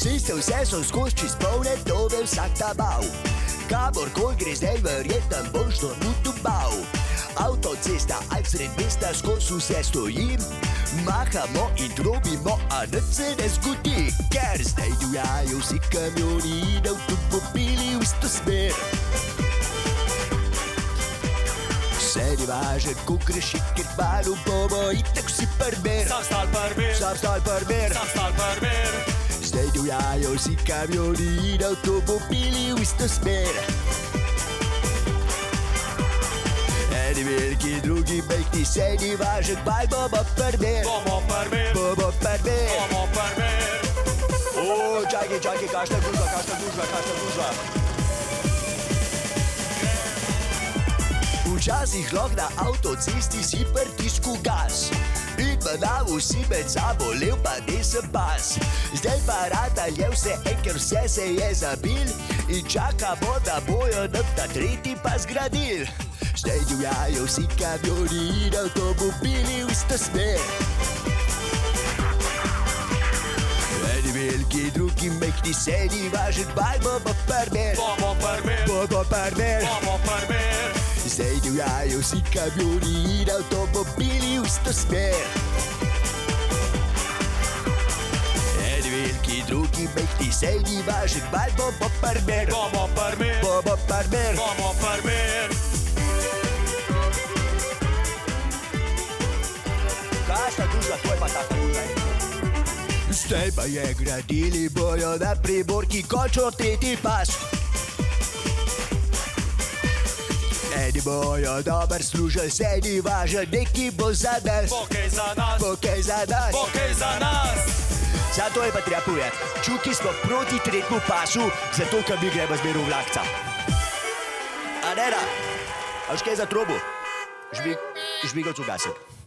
Vse so skozi čez polne dobe vsak ta bal. Kamorkoli greš zdaj, verjetno boš do nutu bal. Avtocesta, aj sred mesta, skozi vse stojim. Mahamo in trobimo, a nič se ne zgodi. Ker zdaj divjajo vsi kamioni in avtomobili v isto smer. Vse ni važno, ko greš, ker kmalu bomo itak vsi prmer. Sam stal prmer, Sam stal prmer. sam stal prmer. Zdaj divjajo vsi kamioni in avtomobili v isto smer. Eni veliki, drugi majhni, saj ni važno, kdaj bomo prmer. Bomo prmer, Bomo prmer. bomo prmer. O, čakaj, kakšna gužva. Včasih lahko na avtocesti si pritisku gas in manavu si med sabo lev pa desem pas. Zdaj pa ratalje vse ker vse se je zabil in čakamo, da bojo nam ta tretji pa zgradil. Zdaj divjajo vsi kamioni in avtomobili v isto smer. Eni veliki, drugi majhni, saj ni važno, kdaj bomo prmer. Bomo prmer, Bomo prmer. bomo prmer. Zdaj divjajo vsi kamioni in avtomobili v isto smer. Eni veliki, drugi majhni, saj ni važno, kdaj bomo prmer. Bomo prmer, Bomo prmer. bomo prmer. Kakšna gužva, to je pa taka gužva. Zdaj pa je gradili bojo na Primorki končno tretji pas. Eni bojo dober služili, saj ni važno, neki bo za nas. Bokej za nas, Bokej za nas. bokej za nas. Zato je pa treba povedati, čuki smo proti tretjemu pasu, zato ker mi gremo zmeru vlakca. A ne da, a še kaj za trobu? Žvigovcu gasek.